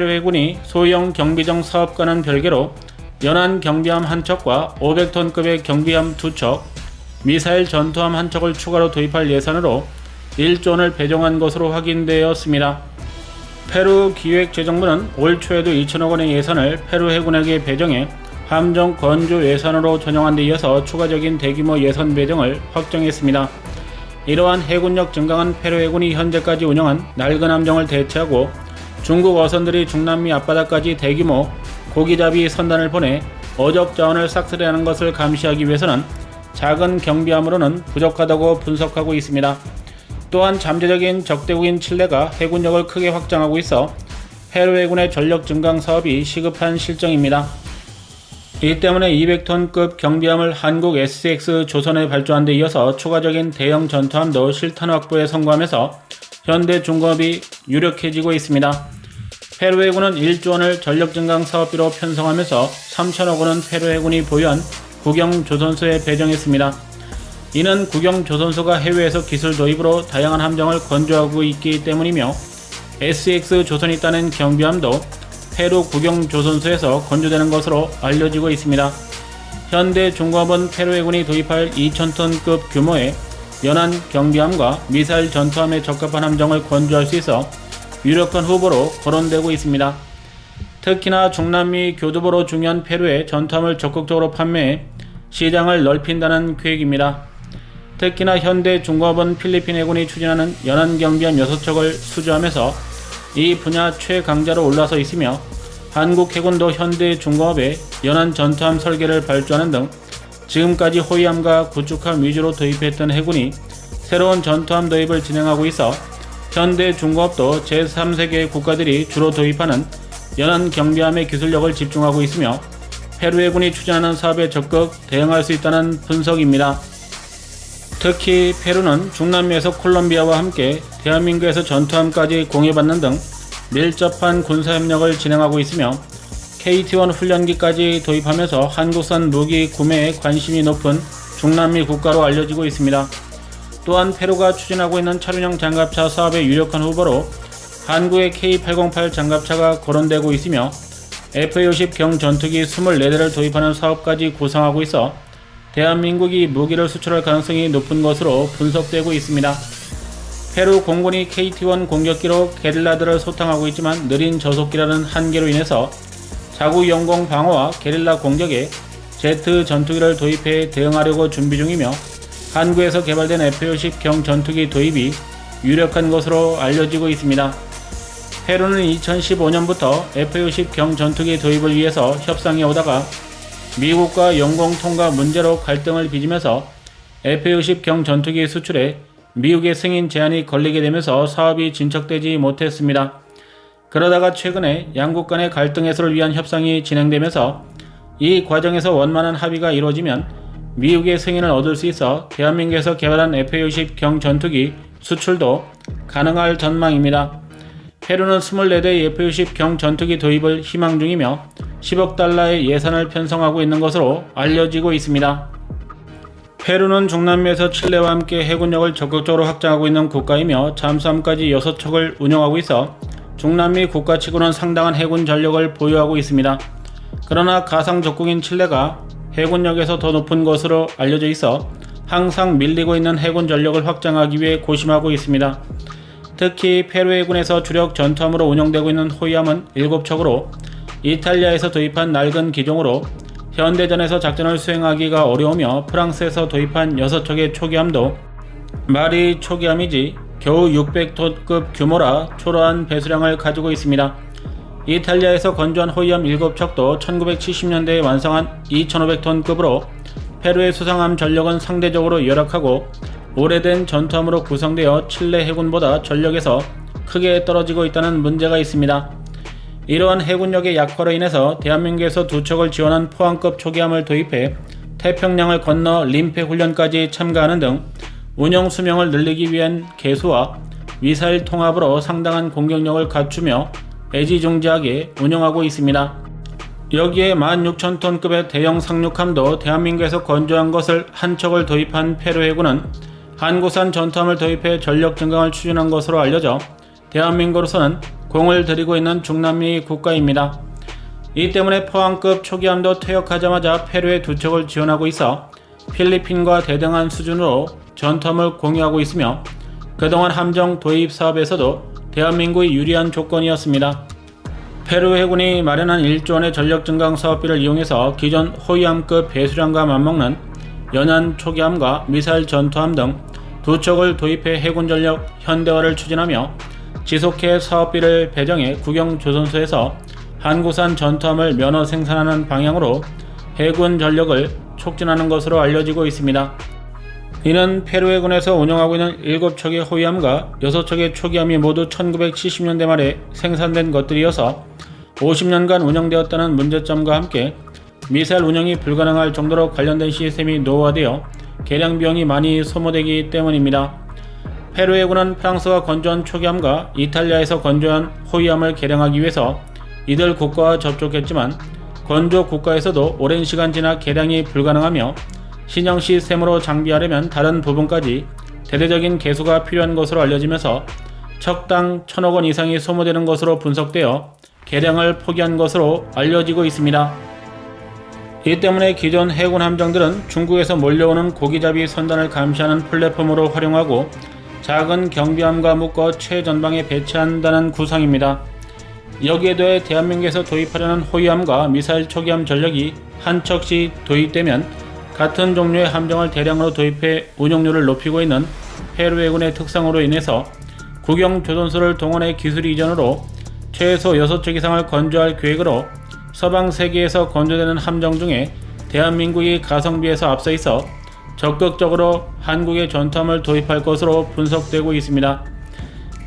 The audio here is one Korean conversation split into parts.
페루 해군이 소형 경비정 사업과는 별개로 연안 경비함 한 척과 500톤급의 경비함 2척, 미사일 전투함 한 척을 추가로 도입할 예산으로 1조 원을 배정한 것으로 확인되었습니다. 페루 기획재정부는 올 초에도 2천억 원의 예산을 페루 해군에게 배정해 함정 건조 예산으로 전용한 데 이어서 추가적인 대규모 예산 배정을 확정했습니다. 이러한 해군력 증강은 페루 해군이 현재까지 운영한 낡은 함정을 대체하고 중국 어선들이 중남미 앞바다까지 대규모 고기잡이 선단을 보내 어적 자원을 싹쓸이하는 것을 감시하기 위해서는 작은 경비함으로는 부족하다고 분석하고 있습니다. 또한 잠재적인 적대국인 칠레가 해군력을 크게 확장하고 있어 페루 해군의 전력 증강 사업이 시급한 실정입니다. 이 때문에 200톤급 경비함을 한국 SX 조선에 발주한 데 이어서 추가적인 대형 전투함도 실탄 확보에 성공하면서 현대 중공업이 유력해지고 있습니다. 페루 해군은 1조 원을 전력 증강 사업비로 편성하면서 3천억 원은 페루 해군이 보유한 국영 조선소에 배정했습니다. 이는 국영 조선소가 해외에서 기술 도입으로 다양한 함정을 건조하고 있기 때문이며 SX 조선이 따낸 경비함도 페루 국영 조선소에서 건조되는 것으로 알려지고 있습니다. 현대 중공업은 페루 해군이 도입할 2,000톤급 규모의 연안 경비함과 미사일 전투함에 적합한 함정을 건조할 수 있어 유력한 후보로 거론되고 있습니다. 특히나 중남미 교두보로 중요한 페루에 전투함을 적극적으로 판매해 시장을 넓힌다는 계획입니다. 특히나 현대 중공업은 필리핀 해군이 추진하는 연안 경비함 6척을 수주하면서 이 분야 최강자로 올라서 있으며 한국 해군도 현대 중공업에 연안 전투함 설계를 발주하는 등 지금까지 호위함과 구축함 위주로 도입했던 해군이 새로운 전투함 도입을 진행하고 있어 현대 중공업도 제3세계 국가들이 주로 도입하는 연안 경비함의 기술력을 집중하고 있으며 페루 해군이 추진하는 사업에 적극 대응할 수 있다는 분석입니다. 특히 페루는 중남미에서 콜롬비아와 함께 대한민국에서 전투함까지 공유받는 등 밀접한 군사협력을 진행하고 있으며 KT-1 훈련기까지 도입하면서 한국산 무기 구매에 관심이 높은 중남미 국가로 알려지고 있습니다. 또한 페루가 추진하고 있는 차륜형 장갑차 사업의 유력한 후보로 한국의 K808 장갑차가 거론되고 있으며 F-50 경전투기 24대를 도입하는 사업까지 구상하고 있어 대한민국이 무기를 수출할 가능성이 높은 것으로 분석되고 있습니다. 페루 공군이 KT-1 공격기로 게릴라들을 소탕하고 있지만 느린 저속기라는 한계로 인해서 자국 영공 방어와 게릴라 공격에 제트 전투기를 도입해 대응하려고 준비 중이며 한국에서 개발된 F-50 경전투기 도입이 유력한 것으로 알려지고 있습니다. 페루는 2015년부터 F-50 경전투기 도입을 위해서 협상해 오다가 미국과 영공 통과 문제로 갈등을 빚으면서 F-50 경전투기 수출에 미국의 승인 제한이 걸리게 되면서 사업이 진척되지 못했습니다. 그러다가 최근에 양국 간의 갈등 해소를 위한 협상이 진행되면서 이 과정에서 원만한 합의가 이루어지면 미국의 승인을 얻을 수 있어 대한민국에서 개발한 F-50 경전투기 수출도 가능할 전망입니다. 페루는 24대의 F-50 경전투기 도입을 희망 중이며 10억 달러의 예산을 편성하고 있는 것으로 알려지고 있습니다. 페루는 중남미에서 칠레와 함께 해군력을 적극적으로 확장하고 있는 국가이며 잠수함까지 6척을 운영하고 있어 중남미 국가치고는 상당한 해군 전력을 보유하고 있습니다. 그러나 가상 적국인 칠레가 해군력에서 더 높은 것으로 알려져 있어 항상 밀리고 있는 해군 전력을 확장하기 위해 고심하고 있습니다. 특히 페루 해군에서 주력 전투함으로 운영되고 있는 호위함은 7척으로 이탈리아에서 도입한 낡은 기종으로 현대전에서 작전을 수행하기가 어려우며 프랑스에서 도입한 6척의 초기함도 말이 초기함이지 겨우 600톤급 규모라 초라한 배수량을 가지고 있습니다. 이탈리아에서 건조한 호위함 7척도 1970년대에 완성한 2500톤급으로 페루의 수상함 전력은 상대적으로 열악하고 오래된 전투함으로 구성되어 칠레 해군보다 전력에서 크게 떨어지고 있다는 문제가 있습니다. 이러한 해군력의 약화로 인해서 대한민국에서 2척을 지원한 포항급 초기함을 도입해 태평양을 건너 림페 훈련까지 참가하는 등 운영 수명을 늘리기 위한 개수와 미사일 통합으로 상당한 공격력을 갖추며 애지중지하게 운영하고 있습니다. 여기에 16,000톤급의 대형 상륙함도 대한민국에서 건조한 것을 한 척을 도입한 페루 해군은 한국산 전투함을 도입해 전력 증강을 추진한 것으로 알려져 대한민국으로서는 공을 들이고 있는 중남미 국가입니다. 이 때문에 포항급 초기함도 퇴역하자마자 페루에 두 척을 지원하고 있어 필리핀과 대등한 수준으로 전투함을 공유하고 있으며 그동안 함정 도입 사업에서도 대한민국이 유리한 조건이었습니다. 페루 해군이 마련한 1조 원의 전력 증강 사업비를 이용해서 기존 호위함급 배수량과 맞먹는 연안 초기함과 미사일 전투함 등 두 척을 도입해 해군 전력 현대화를 추진하며 지속해 사업비를 배정해 국영조선소에서 한국산 전투함을 면허 생산하는 방향으로 해군 전력을 촉진하는 것으로 알려지고 있습니다. 이는 페루 해군에서 운영하고 있는 7척의 호위함과 6척의 초기함이 모두 1970년대 말에 생산된 것들이어서 50년간 운영되었다는 문제점과 함께 미사일 운영이 불가능할 정도로 관련된 시스템이 노후화되어 개량 비용이 많이 소모되기 때문입니다. 페루 해군은 프랑스가 건조한 초기함과 이탈리아에서 건조한 호위함을 개량하기 위해서 이들 국가와 접촉했지만 건조 국가에서도 오랜 시간 지나 개량이 불가능하며 신형 시스템으로 장비하려면 다른 부분까지 대대적인 개수가 필요한 것으로 알려지면서 척당 1,000억 원 이상이 소모되는 것으로 분석되어 개량을 포기한 것으로 알려지고 있습니다. 이 때문에 기존 해군 함정들은 중국에서 몰려오는 고기잡이 선단을 감시하는 플랫폼으로 활용하고 작은 경비함과 묶어 최전방에 배치한다는 구상입니다. 여기에 더해 대한민국에서 도입하려는 호위함과 미사일 초기함 전력이 한 척씩 도입되면 같은 종류의 함정을 대량으로 도입해 운용률을 높이고 있는 페루 해군의 특성으로 인해서 국영조선소를 동원해 기술 이전으로 최소 6척 이상을 건조할 계획으로 서방 세계에서 건조되는 함정 중에 대한민국이 가성비에서 앞서 있어 적극적으로 한국의 전투함을 도입할 것으로 분석되고 있습니다.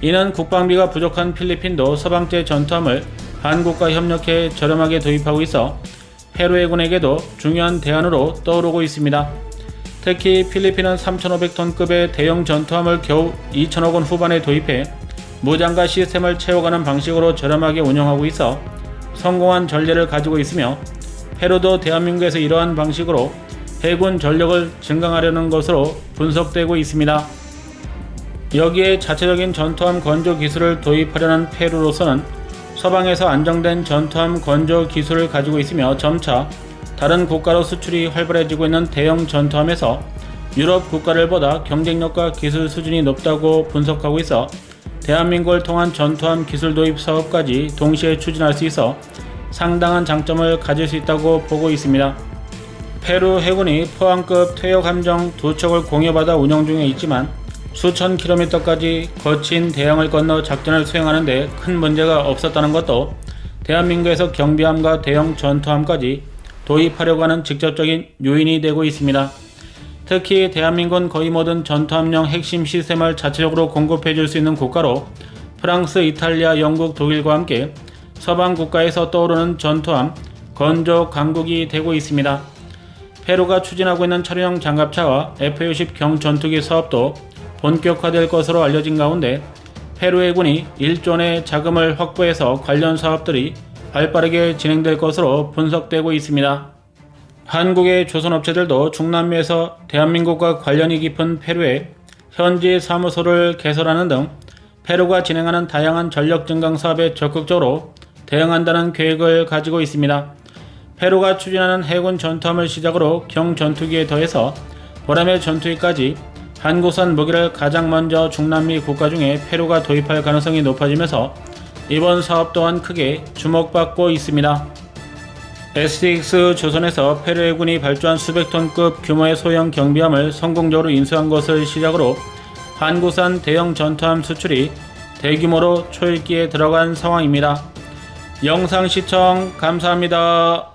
이는 국방비가 부족한 필리핀도 서방제 전투함을 한국과 협력해 저렴하게 도입하고 있어 페루 해군에게도 중요한 대안으로 떠오르고 있습니다. 특히 필리핀은 3,500톤급의 대형 전투함을 겨우 2,000억 원 후반에 도입해 무장과 시스템을 채워가는 방식으로 저렴하게 운영하고 있어 성공한 전례를 가지고 있으며 페루도 대한민국에서 이러한 방식으로 해군 전력을 증강하려는 것으로 분석되고 있습니다. 여기에 자체적인 전투함 건조 기술을 도입하려는 페루로서는 서방에서 안정된 전투함 건조 기술을 가지고 있으며 점차 다른 국가로 수출이 활발해지고 있는 대형 전투함에서 유럽 국가를 보다 경쟁력과 기술 수준이 높다고 분석하고 있어 대한민국을 통한 전투함 기술 도입 사업까지 동시에 추진할 수 있어 상당한 장점을 가질 수 있다고 보고 있습니다. 페루 해군이 포항급 퇴역 함정 2척을 공여받아 운영 중에 있지만 수천 킬로미터까지 거친 대양을 건너 작전을 수행하는 데 큰 문제가 없었다는 것도 대한민국에서 경비함과 대형 전투함까지 도입하려고 하는 직접적인 요인이 되고 있습니다. 특히 대한민국은 거의 모든 전투함용 핵심 시스템을 자체적으로 공급해 줄 수 있는 국가로 프랑스, 이탈리아, 영국, 독일과 함께 서방 국가에서 떠오르는 전투함 건조 강국이 되고 있습니다. 페루가 추진하고 있는 차량용 장갑차와 F-60 경전투기 사업도 본격화될 것으로 알려진 가운데 페루 해군이 1조 원의 자금을 확보해서 관련 사업들이 발빠르게 진행될 것으로 분석되고 있습니다. 한국의 조선업체들도 중남미에서 대한민국과 관련이 깊은 페루에 현지 사무소를 개설하는 등 페루가 진행하는 다양한 전력 증강 사업에 적극적으로 대응한다는 계획을 가지고 있습니다. 페루가 추진하는 해군 전투함을 시작으로 경전투기에 더해서 보라매 전투기까지 한국산 무기를 가장 먼저 중남미 국가 중에 페루가 도입할 가능성이 높아지면서 이번 사업 또한 크게 주목받고 있습니다. STX 조선에서 페루 해군이 발주한 수백 톤급 규모의 소형 경비함을 성공적으로 인수한 것을 시작으로 한국산 대형 전투함 수출이 대규모로 초읽기에 들어간 상황입니다. 영상 시청 감사합니다.